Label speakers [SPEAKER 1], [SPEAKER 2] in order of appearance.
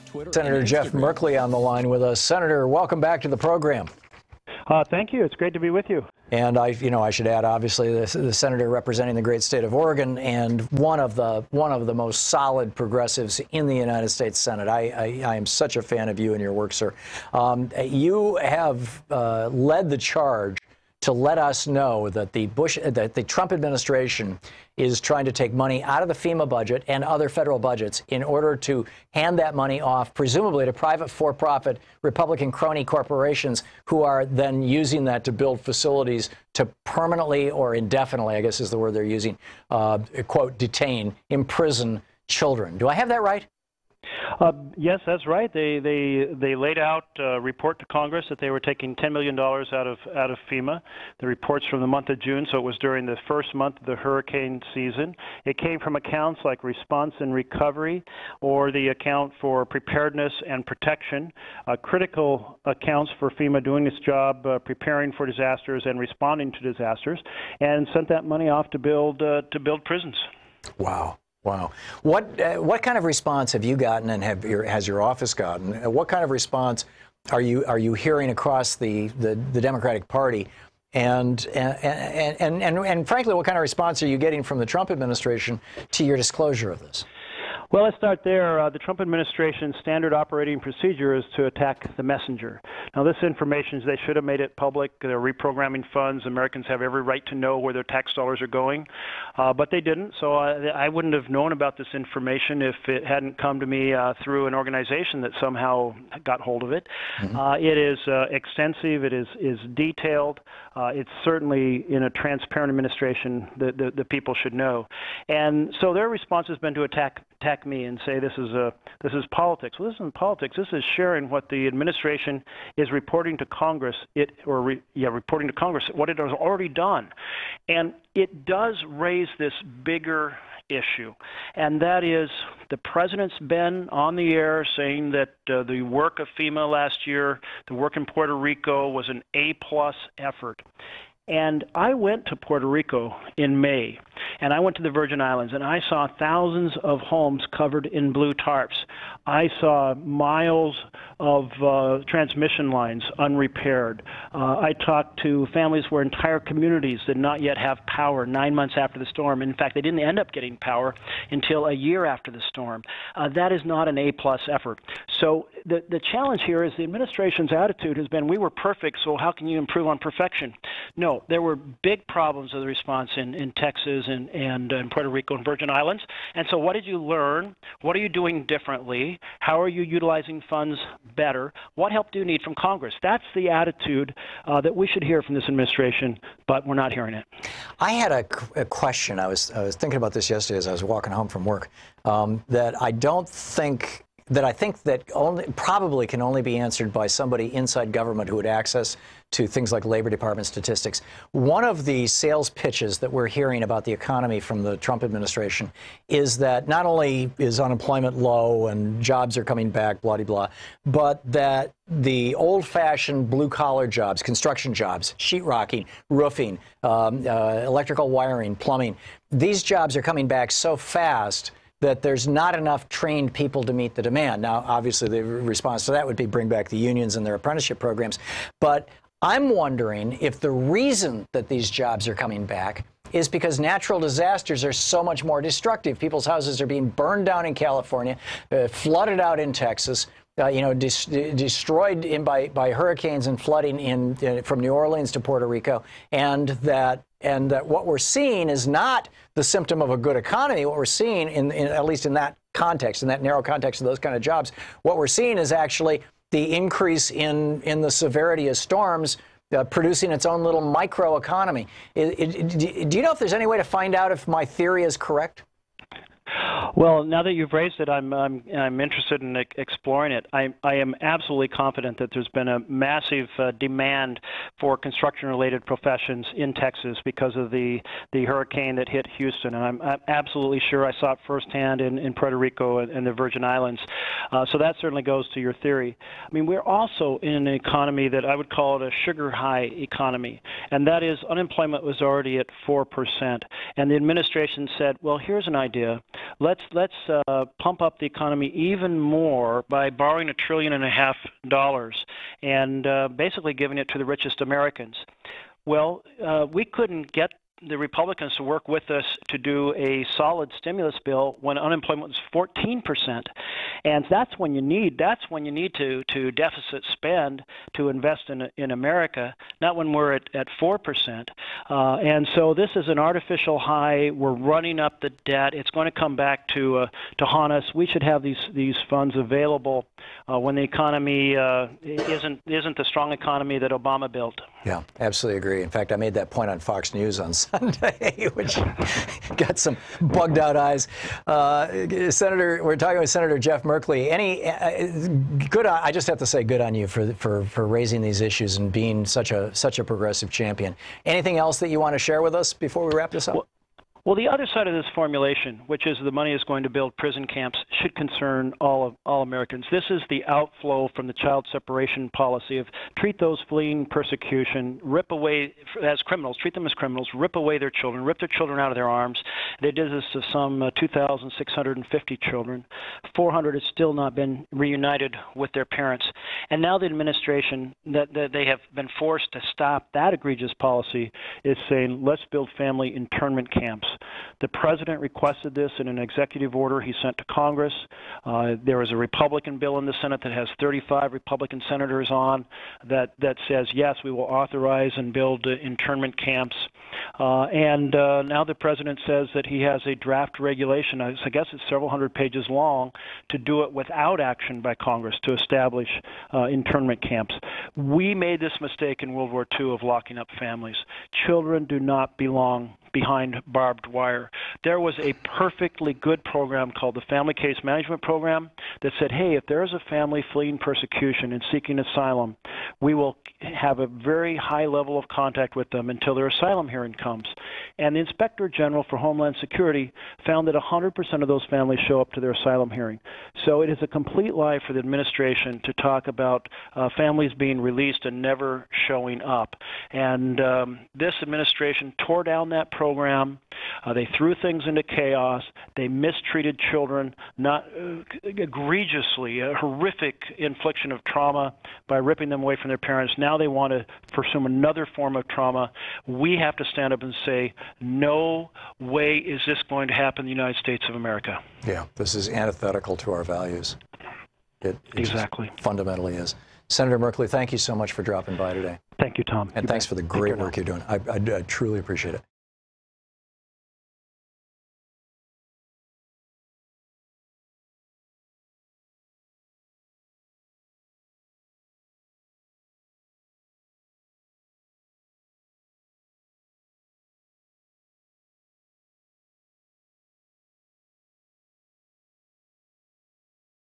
[SPEAKER 1] Twitter,
[SPEAKER 2] Senator Jeff Merkley on the line with us. Senator, welcome back to the program.
[SPEAKER 3] Thank you. It's great to be with you.
[SPEAKER 2] And I should add, obviously, the senator representing the great state of Oregon and one of the most solid progressives in the United States Senate. I am such a fan of you and your work, sir. You have led the charge to let us know that the Trump administration is trying to take money out of the FEMA budget and other federal budgets in order to hand that money off, presumably to private for-profit Republican crony corporations who are then using that to build facilities to permanently or indefinitely, I guess is the word they're using, quote, detain, imprison children. Do I have that right?
[SPEAKER 3] Yes, that's right. They laid out a report to Congress that they were taking $10 million out of FEMA. The report's from the month of June, so it was during the first month of the hurricane season. It came from accounts like response and recovery, or the account for preparedness and protection, critical accounts for FEMA doing its job, preparing for disasters and responding to disasters, and sent that money off to build prisons.
[SPEAKER 2] Wow. Wow. What kind of response have you gotten, and has your office gotten? What kind of response are you hearing across the Democratic Party? And frankly, what kind of response are you getting from the Trump administration to your disclosure of this?
[SPEAKER 3] Well, let's start there. The Trump administration's standard operating procedure is to attack the messenger. Now, this information, they should have made it public. They're reprogramming funds. Americans have every right to know where their tax dollars are going, but they didn't. So I wouldn't have known about this information if it hadn't come to me through an organization that somehow got hold of it. Mm-hmm. It is extensive. It is detailed. It's certainly in a transparent administration that the people should know. And so their response has been to attack me and say this is politics. Well, this isn't politics. This is sharing what the administration is reporting to Congress. Reporting to Congress what it has already done, and it does raise this bigger issue, and that is the president's been on the air saying that the work of FEMA last year, the work in Puerto Rico, was an A-plus effort. And I went to Puerto Rico in May, and I went to the Virgin Islands, and I saw thousands of homes covered in blue tarps. I saw miles of transmission lines unrepaired. I talked to families where entire communities did not yet have power 9 months after the storm. In fact, they didn't end up getting power until a year after the storm. That is not an A-plus effort. So the challenge here is the administration's attitude has been, we were perfect, so how can you improve on perfection? No, there were big problems with the response in Texas and in Puerto Rico and Virgin Islands. And so what did you learn? What are you doing differently? How are you utilizing funds better? What help do you need from Congress? That's the attitude that we should hear from this administration, but we're not hearing it.
[SPEAKER 2] I had a question. I was thinking about this yesterday as I was walking home from work, that I think that probably can only be answered by somebody inside government who had access to things like Labor Department statistics. One of the sales pitches that we're hearing about the economy from the Trump administration is that not only is unemployment low and jobs are coming back, blah, blah, blah, but that the old-fashioned blue-collar jobs, construction jobs, sheetrocking, roofing, electrical wiring, plumbing, these jobs are coming back so fast that there's not enough trained people to meet the demand. Now, obviously, the response to that would be bring back the unions and their apprenticeship programs. But I'm wondering if the reason that these jobs are coming back is because natural disasters are so much more destructive. People's houses are being burned down in California, flooded out in Texas, destroyed by hurricanes and flooding from New Orleans to Puerto Rico, and that what we're seeing is not the symptom of a good economy. What we're seeing, at least in that context, in that narrow context of those kind of jobs, what we're seeing is actually the increase in the severity of storms producing its own little microeconomy. Do you know if there's any way to find out if my theory is correct?
[SPEAKER 3] Well, now that you've raised it, I'm interested in exploring it. I am absolutely confident that there's been a massive demand for construction-related professions in Texas because of the hurricane that hit Houston, and I'm absolutely sure I saw it firsthand in Puerto Rico and the Virgin Islands. So that certainly goes to your theory. I mean, we're also in an economy that I would call it a sugar-high economy, and that is unemployment was already at 4%, and the administration said, well, here's an idea. let's pump up the economy even more by borrowing $1.5 trillion and basically giving it to the richest Americans. Well, we couldn't get the Republicans to work with us to do a solid stimulus bill when unemployment was 14%, and that's when you need to deficit spend to invest in America, not when we're at 4%. And so this is an artificial high. We're running up the debt. It's going to come back to haunt us. We should have these funds available when the economy isn't the strong economy that Obama built.
[SPEAKER 2] Yeah, absolutely agree. In fact, I made that point on Fox News on Sunday, which got some bugged out eyes. Senator, we're talking with Senator Jeff Merkley. I just have to say good on you for raising these issues and being such a progressive champion. Anything else that you want to share with us before we wrap this up?
[SPEAKER 3] Well, the other side of this formulation, which is the money is going to build prison camps, should concern all Americans. This is the outflow from the child separation policy of treat those fleeing persecution, rip away as criminals, treat them as criminals, rip away their children, rip their children out of their arms. They did this to some 2,650 children. 400 have still not been reunited with their parents. And now the administration, that they have been forced to stop that egregious policy, is saying, let's build family internment camps. The president requested this in an executive order he sent to Congress. There is a Republican bill in the Senate that has 35 Republican senators on that says, yes, we will authorize and build internment camps. And now the president says that he has a draft regulation, I guess it's several hundred pages long, to do it without action by Congress to establish internment camps. We made this mistake in World War II of locking up families. Children do not belong behind barbed wire. There was a perfectly good program called the Family Case Management Program that said, hey, if there is a family fleeing persecution and seeking asylum, we will have a very high level of contact with them until their asylum hearing comes. And the Inspector General for Homeland Security found that 100% of those families show up to their asylum hearing. So it is a complete lie for the administration to talk about families being released and never showing up. And this administration tore down that program. They threw things into chaos. They mistreated children, not egregiously, a horrific infliction of trauma by ripping them away from their parents. Now they want to pursue another form of trauma. We have to stand up and say, no way is this going to happen in the United States of America.
[SPEAKER 2] Yeah, this is antithetical to our values. It
[SPEAKER 3] exactly.
[SPEAKER 2] Fundamentally is. Senator Merkley, thank you so much for dropping by today.
[SPEAKER 3] Thank you, Tom.
[SPEAKER 2] And thanks for the great work you're doing. I truly appreciate it.